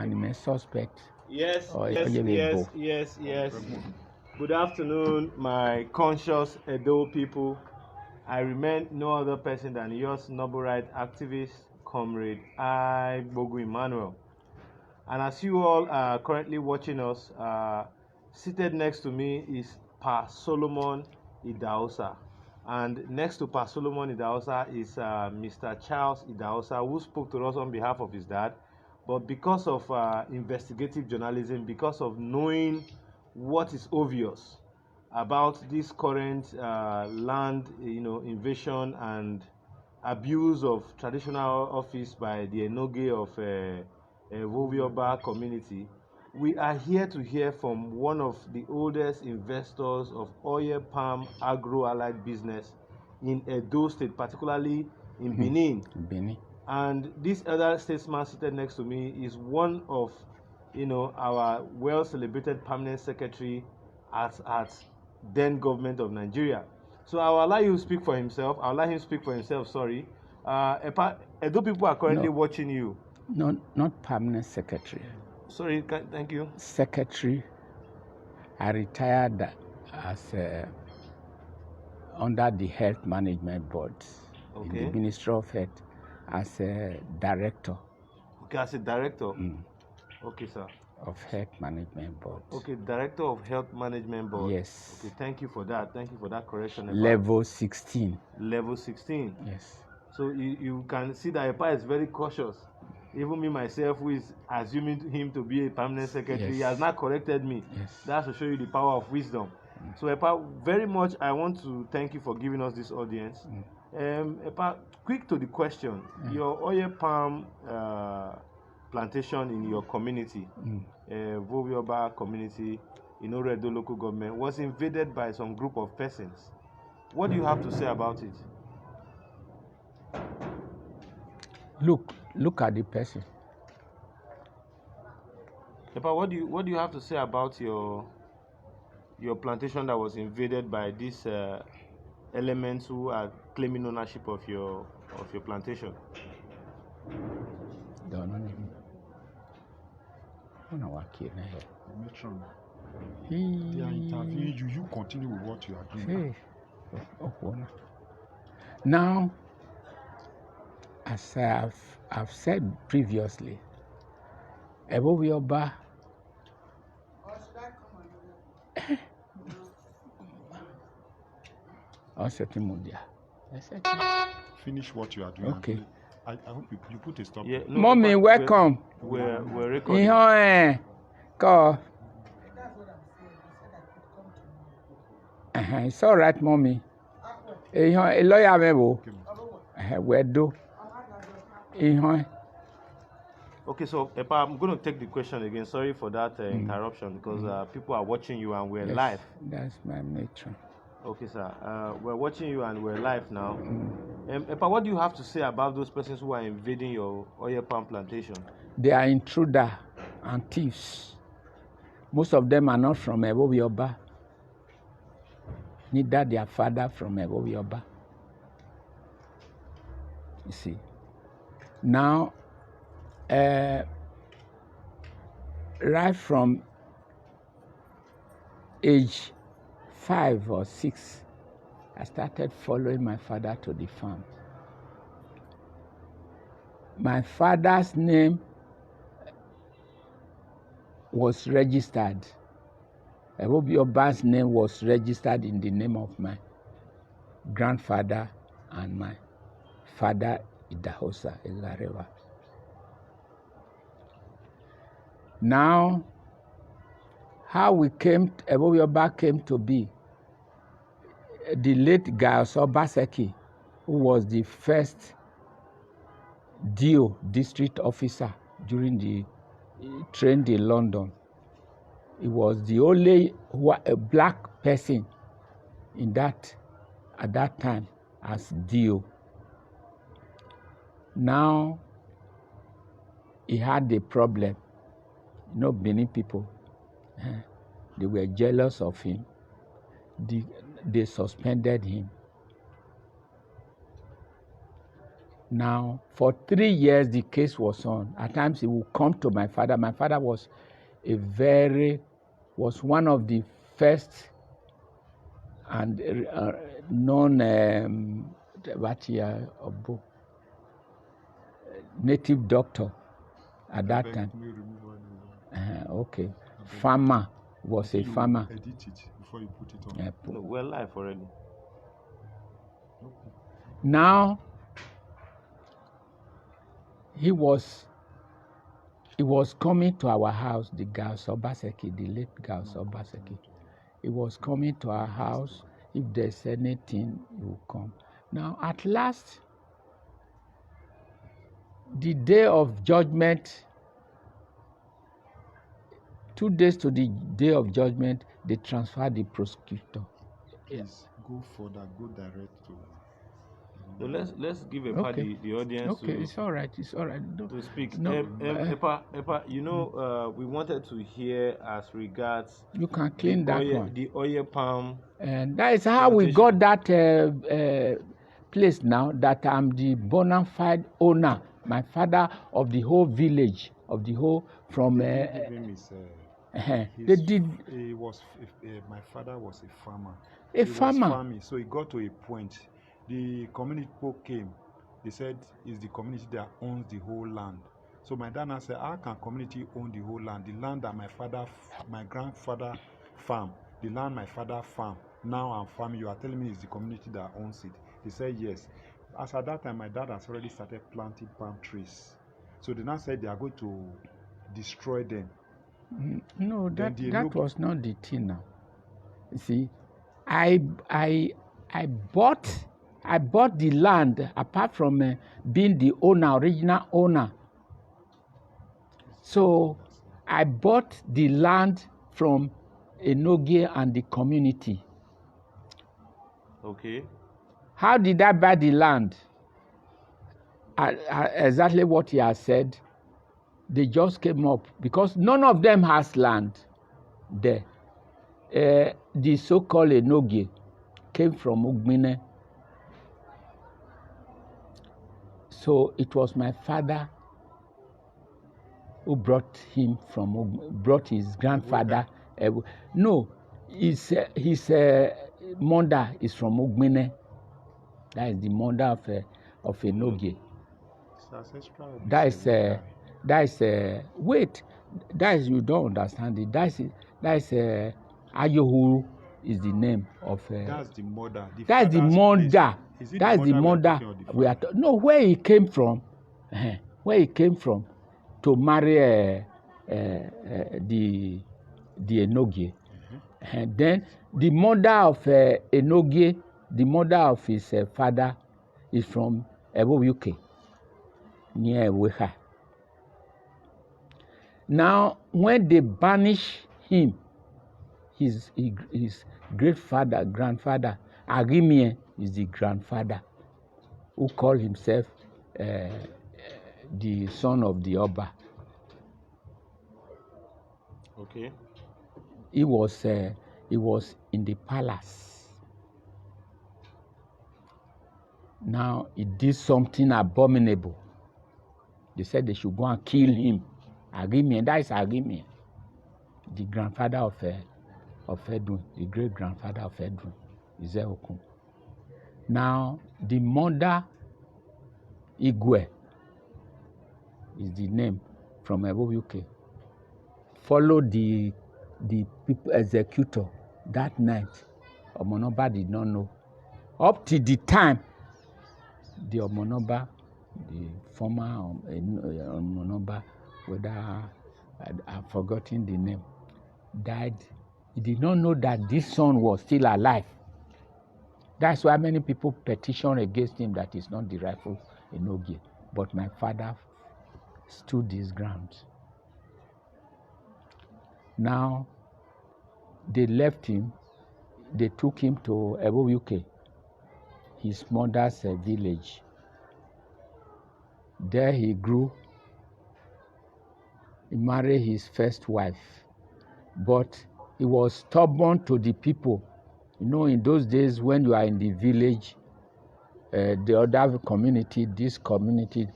Anime suspect. Yes, Or yes, yes, yes, yes. Good afternoon, my conscious Edo people. I remain no other person than yours noble right activist, comrade I Bogu Emmanuel. And as you all are currently watching us, seated next to me is Pa Solomon Idahosa. And next to Pa Solomon Idahosa is Mr. Charles Idahosa, who spoke to us on behalf of his dad. But because of investigative journalism, because of knowing what is obvious about this current land, invasion and abuse of traditional office by the Enoge of Vovioba community, we are here to hear from one of the oldest investors of oil palm agro-allied business in Edo State, particularly in Benin. Benin. And this other statesman seated next to me is one of, our well-celebrated permanent secretary at then government of Nigeria. So I'll allow you to speak for himself. I'll allow him to speak for himself. Sorry. Edo people are currently watching you. No, not permanent secretary. Sorry. Thank you. Secretary. I retired as under the Health Management Board in the Ministry of Health as a director. Okay, as a director. Okay, sir. Of Health Management Board. Okay, Director of Health Management Board. Yes. Okay, thank you for that. Thank you for that correction. Level 16. Level 16. Yes. So you can see that EPA is very cautious. Even me myself, who is assuming him to be a permanent secretary, he has not corrected me. Yes. That's to show you the power of wisdom. So EPA, very much I want to thank you for giving us this audience. EPA, quick to the question. Your oil palm plantation in your community, Vovioba community in Oredo local government, was invaded by some group of persons. What do you have to say about it? Look at the person. Epa, what do you have to say about your plantation that was invaded by these elements who are claiming ownership of your plantation? Don't know. Metron, they are interviewing you. You continue with what you are doing. Now, as I've said previously, Ebobioba Finish what you are doing. Okay. I hope you put a stop. Yeah, no, Mommy, welcome. We're recording. Go. It's all right, Mommy. A lawyer, Mebo. Where do? Okay, so Epa, I'm going to take the question again. Sorry for that interruption because people are watching you and we're live. That's my nature. Okay, sir. We're watching you and we're live now. Epa, what do you have to say about those persons who are invading your oil palm plantation? They are intruders and thieves. Most of them are not from Ebobioba. Neither their father from Ebobioba. You see. Now, right from age 5 or 6, I started following my father to the farm. My father's name was registered. Ebobioba's name was registered in the name of my grandfather and my father, Idahosa Elarewa. Now, how Ebobioba came to be, the late Gaius Obaseki, who was the first DO, district officer, during the trained in London. He was the only a black person at that time as DO. Now, he had a problem. Benin people, they were jealous of him. They suspended him. Now, for 3 years, the case was on. At times, he would come to my father. My father was one of the first and known native doctor at that time. Okay. Farmer was a farmer. Edit it before you put it on. No, we're live already. Now, he was coming to our house, the Gauss Obaseki, the late Gauss Obaseki. He was coming to our house. If there's anything, he will come. Now, at last, the day of judgment, 2 days to the day of judgment, they transferred the prosecutor. Please go further, go direct to. So let's give a part the audience Okay, it's all right. to speak. No, Epa, you know, we wanted to hear as regards you can clean that one. The oil palm. And that is how we got that place now, that I'm the bona fide owner, my father of the whole village, of the whole from. They did. He was. My father was a farmer. A farmer. Was farming, so he got to a point. The community people came. They said it's the community that owns the whole land. So my dad now said, how can community own the whole land? The land that my grandfather farmed, the land my father farmed. Now I'm farming. You are telling me it's the community that owns it. He said yes. As at that time, my dad has already started planting palm trees. So they now said they are going to destroy them. No, that was not the thing now. You see, I bought the land apart from being the original owner. So I bought the land from Enogie and the community. Okay. How did I buy the land? Exactly what he has said. They just came up because none of them has land there. The so-called Enogie came from Ugbine. So it was my father who brought his grandfather. No, his mother is from Ugbine. That is the mother of Enogie. You don't understand it. That is Ayohuru is the name of. That's the mother. That's the mother. That's the mother. Where he came from. Where he came from to marry the Enogie. And then the mother of Enogie, the mother of his father, is from Ewo UK, near Weha. Now, when they banish him, his grandfather, Arimie is the grandfather, who called himself the son of the Oba. Okay. He was in the palace. Now he did something abominable. They said they should go and kill him. Arimie, that is Arimie, the grandfather of Edwin, the great grandfather of Edwin, Izeokun. Now the mother, Igwe, is the name from Ewo UK. Followed the people executor that night. Omonoba did not know. Up to the time, the Omonoba, the former Omonoba, whether I've forgotten the name, died. He did not know that this son was still alive. That's why many people petition against him that he's not the rightful Enogie. But my father stood his ground. Now, they left him. They took him to Ewo UK, his mother's village. There he grew. He married his first wife. But he was stubborn to the people. You know, in those days when you are in the village, the other community, this community,